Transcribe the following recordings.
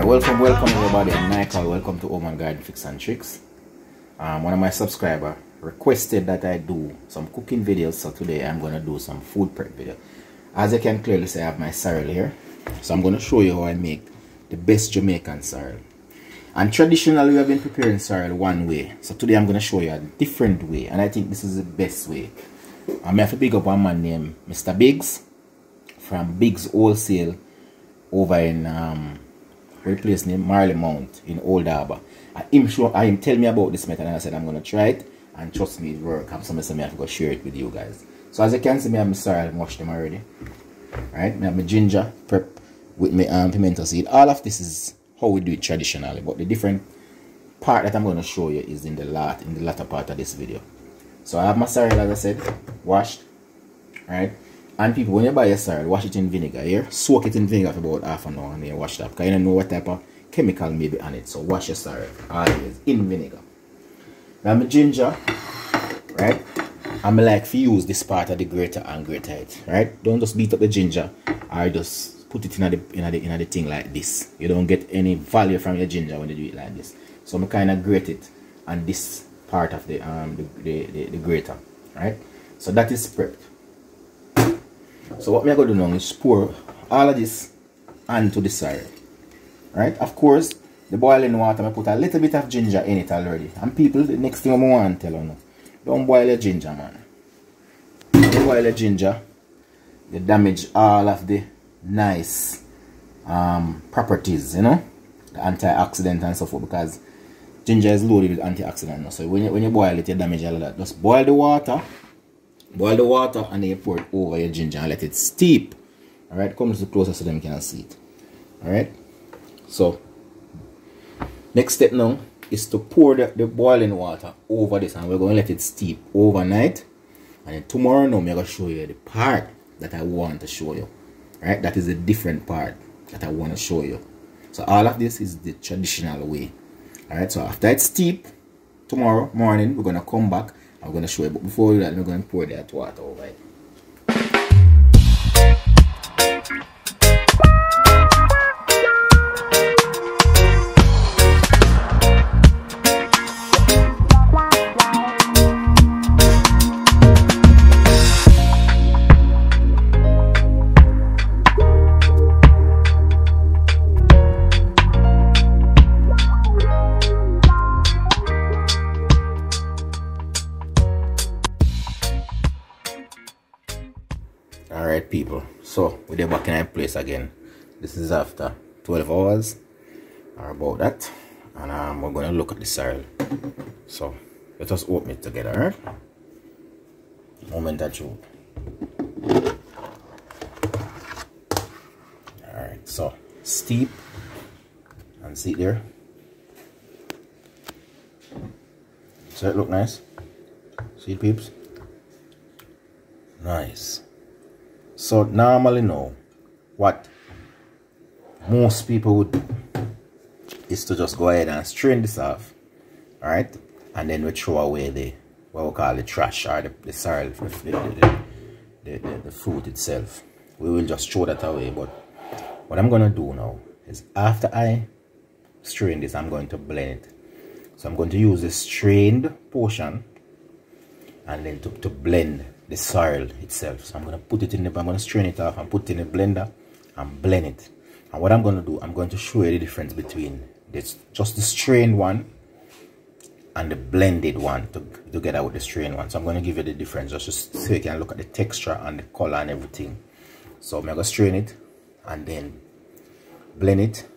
Welcome everybody. I'm Michael. Welcome to Home and Garden Fix and Tricks. One of my subscribers requested that I do some cooking videos, so today I'm going to do some food prep video. As you can clearly see, I have my sorrel here, so I'm going to show you how I make the best Jamaican sorrel. And traditionally we have been preparing sorrel one way, so today I'm going to show you a different way, and I think this is the best way. I have to big up one man named Mr. Biggs from Biggs Wholesale over in where the place named Marley Mount in Old Harbour. Him tell me about this method, and I said I'm gonna try it, and trust me, it works. I'm somebody I have to go share it with you guys. So as you can see, I have my sorrel, washed them already. Right, I have my ginger prep with my pimento seed. All of this is how we do it traditionally, but the different part that I'm gonna show you is in the latter part of this video. So I have my sorrel, as I said, washed. Right. And people, when you buy a sorrel, wash it in vinegar here. Soak it in vinegar for about half an hour and then wash it up. Because you don't know what type of chemical may be on it. So wash your sorrel always in vinegar. Now my ginger, right? I'm like to use this part of the grater and grate it. Right? Don't just beat up the ginger or just put it in the thing like this. You don't get any value from your ginger when you do it like this. So I'm kind of grate it on this part of the grater. Right? So that is prepped. So what I'm going to do now is pour all of this onto the sorrel. Right? Of course, the boiling water, I put a little bit of ginger in it already. And people, the next thing I want to tell you, don't boil your ginger, man. When you boil your ginger, you damage all of the nice properties, you know, the antioxidant and so forth, because ginger is loaded with antioxidants. So when you boil it, you damage all of that. Just boil the water. Boil the water and then you pour it over your ginger and let it steep. Alright, come to closer so them can see it. Alright, so next step now is to pour the boiling water over this, and we're going to let it steep overnight. And then tomorrow now I'm going to show you the part that I want to show you. Right, that is a different part that I want to show you. So all of this is the traditional way. Alright, so after it's steep, tomorrow morning we're going to come back. I'm going to show you, but before that, I'm going to pour that water over it. Alright people, so we're back in our place again. This is after 12 hours or about that, and we're going to look at the sorrel. So let us open it together. Alright, moment of truth. Alright, so steep, and see it there. So it look nice. See it, peeps? Nice. So normally now, what most people would do is to just go ahead and strain this off, alright, and then we throw away the what we call the trash or the sorrel, the fruit itself. We will just throw that away. But what I'm gonna do now is, after I strain this, I'm going to blend it. So I'm going to use the strained portion and then to blend the sorrel itself. So I'm going to put it in the, I'm going to strain it off and put it in the blender and blend it. And what I'm going to do, I'm going to show you the difference between this, just the strained one and the blended one together with the strained one. So I'm going to give you the difference just so you can look at the texture and the color and everything. So I'm going to strain it and then blend it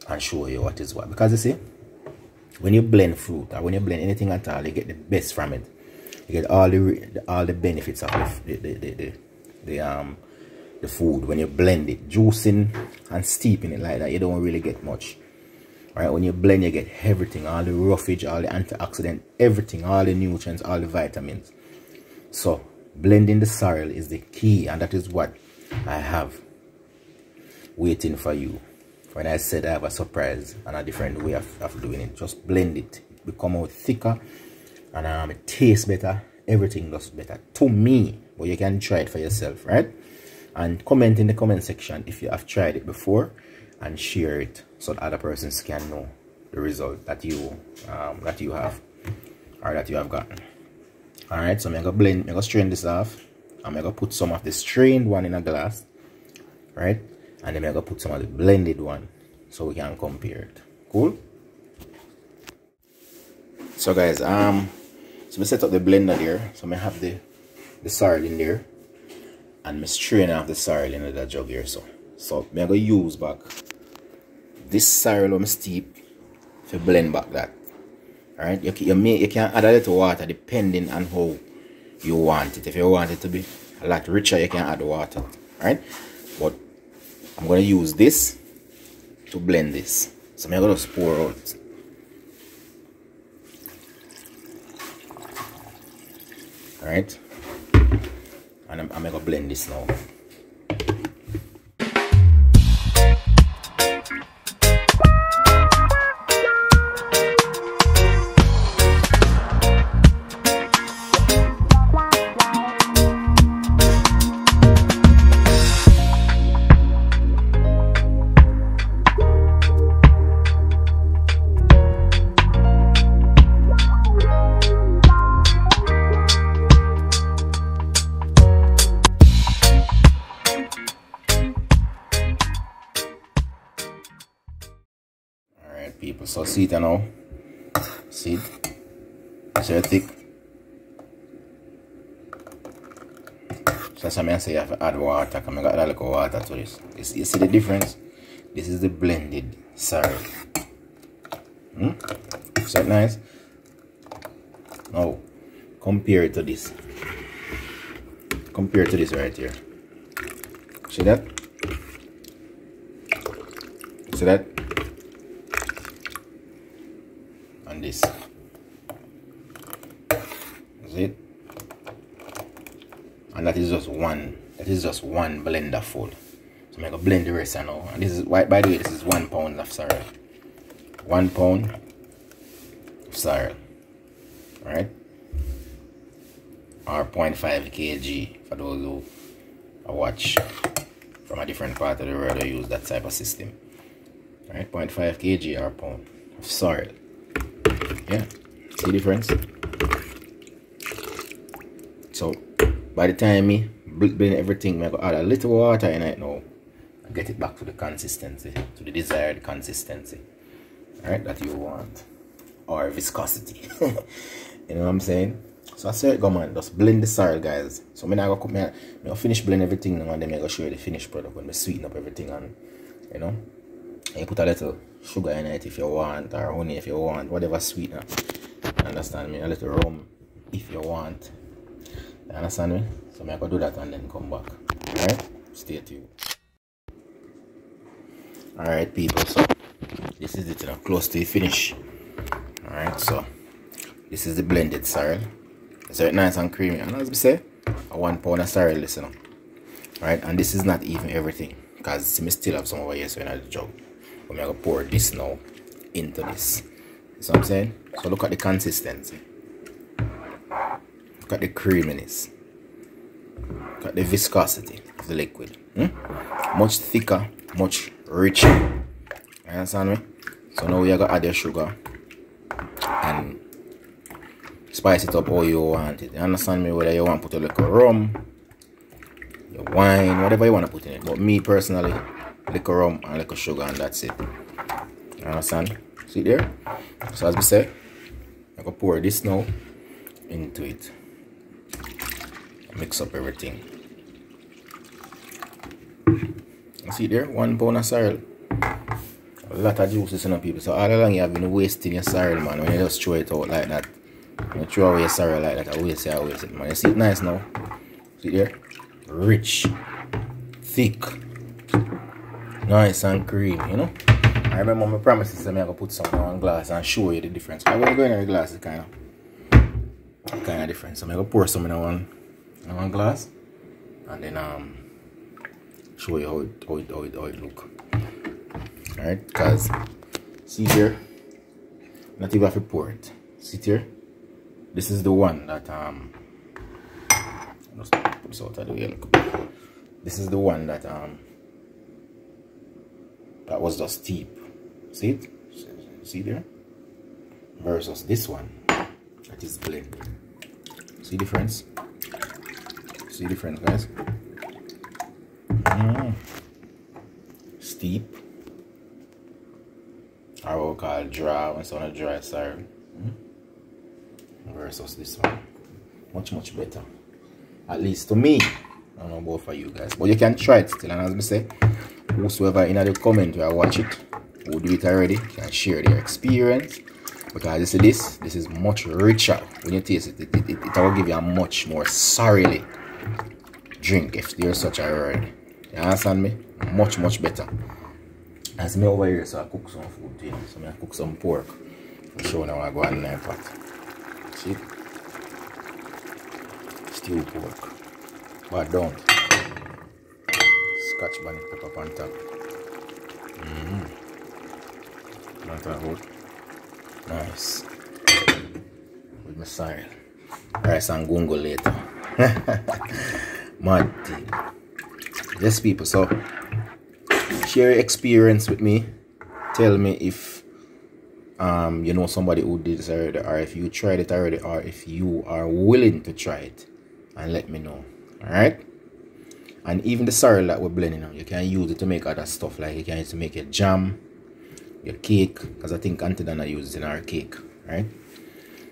and show you what is what. Because you see, when you blend fruit or when you blend anything at all, you get the best from it. You get all the benefits of the food when you blend it. Juicing and steeping it like that, you don't really get much. Right? When you blend, you get everything, all the roughage, all the antioxidant, everything, all the nutrients, all the vitamins. So blending the sorrel is the key, and that is what I have waiting for you. When I said I have a surprise and a different way of doing it, just blend it. It become out thicker, and it tastes better. Everything does better to me, but you can try it for yourself, right? And comment in the comment section if you have tried it before, and share it so that other persons can know the result that you have, or that you have gotten. Alright, so I'm gonna blend, I'm gonna strain this off. I'm gonna put some of the strained one in a glass, right? And then I'm gonna put some of the blended one so we can compare it. Cool? So guys, so we set up the blender there. So I have the sorrel in there, and I strain off the sorrel in the jug here. So I'm gonna use back this sorrel on steep to blend back that. Alright, you can add a little water depending on how you want it. If you want it to be a lot richer, you can add water. Alright, but I'm going to use this to blend this. So I'm going to pour out. Alright, and I'm going to blend this now. People, so see it now. See it? See it thick? So that's why I say you have to add water, because I got a little water to this. You see the difference? This is the blended sorrel. Is that nice? Now compare it to this. Compare it to this right here. See that? See that? And this. Is it? And that is just one. That is just one blender full. So I'm gonna blend the rest now. And this is, by the way, this is 1 pound of sorrel. 1 pound of sorrel. Alright? Or 0.5 kg for those who watch from a different part of the world who use that type of system. Alright, 0.5 kg or pound of sorrel. Yeah, see the difference? So by the time me blend everything, I go add a little water in it now and get it back to the consistency, to the desired consistency, alright, that you want, or viscosity. You know what I'm saying? So I say, come on, just blend the sorrel, guys. So I'm gonna finish blend everything now, and then I'm gonna show you the finished product when I sweeten up everything, and you know, and you put a little sugar in it if you want, or honey if you want, whatever sweetener. Understand me? A little rum if you want. You understand me? So I'm gonna do that and then come back. Alright? Stay tuned. Alright people, so this is it, you know, close to the finish. Alright, so this is the blended sorrel. It's very nice and creamy. And as we say, a 1 pound of sorrel, listen up. Alright, and this is not even everything, because see, me still have some over here, so in the jug. I'm gonna pour this now into this. You see what I'm saying? So look at the consistency. Look at the creaminess. Look at the viscosity of the liquid. Much thicker, much richer. You understand me? So now you're gonna add your sugar and spice it up how you want it. You understand me? Whether you want to put a little rum, your wine, whatever you want to put in it. But me personally, little rum and little sugar, and that's it. You understand? See there? So as we said, I'm gonna pour this now into it. Mix up everything. You see there? 1 pound of sorrel. A lot of juices in people. So all along you have been wasting your sorrel, man. When you just throw it out like that. When you throw away your sorrel like that, I waste it, man. You see it nice now? See there? Rich, thick, nice and creamy, you know? I remember my promises that I'm gonna put some in one glass and show you the difference. But when you go in the glass, it's kind of different. So I'm gonna pour some in one glass and then show you how it look. Alright, because see here, not even have to pour it. See here, this is the one that just put this out of the way. Look. This is the one that that was just steep. See it? See there? Versus this one that is blend. See difference? See difference, guys? Steep. Or what we call dry, when it's on a dry side. Versus this one. Much better. At least to me. I don't know about for you guys. But you can try it still. And as I say, whosoever in the comment where I watch it, who do it already, can share their experience. Because you see this is much richer. When you taste it, it will give you a much more sorrel drink if there's such a word. You understand me? Much better. As me over here, so I cook some food too. So I cook some pork. I'm sure now I go on the pot. See? Stew pork. But don't. Scotch bonnet pepper on top. Not that good. Nice. With my sorrel. Rice and gungo later. Mad thing. Yes, people. So, share your experience with me. Tell me if you know somebody who did this already, or if you tried it already, or if you are willing to try it, and let me know. Alright? And even the sorrel that we're blending now, you can use it to make other stuff. Like you can use it to make your jam, your cake, because I think Auntie Dana uses it in our cake. Right?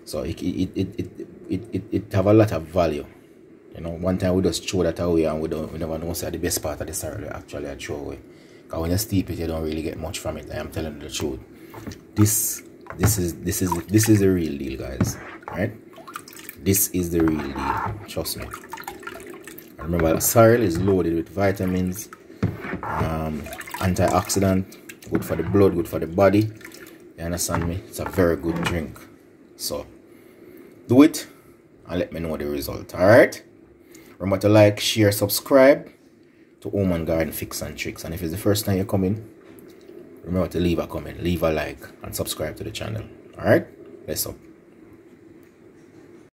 So it have a lot of value. You know, one time we just throw that away and we never know say the best part of the sorrel actually I throw away. Because when you steep it, you don't really get much from it. I am telling you the truth. This is the real deal, guys. Right? This is the real deal. Trust me. And remember, the sorrel is loaded with vitamins, antioxidant, good for the blood, good for the body. You understand me? It's a very good drink. So do it and let me know the result. Alright? Remember to like, share, subscribe to Home and Garden Fix and Tricks. And if it's the first time you come in, remember to leave a comment, leave a like, and subscribe to the channel. Alright? Bless up.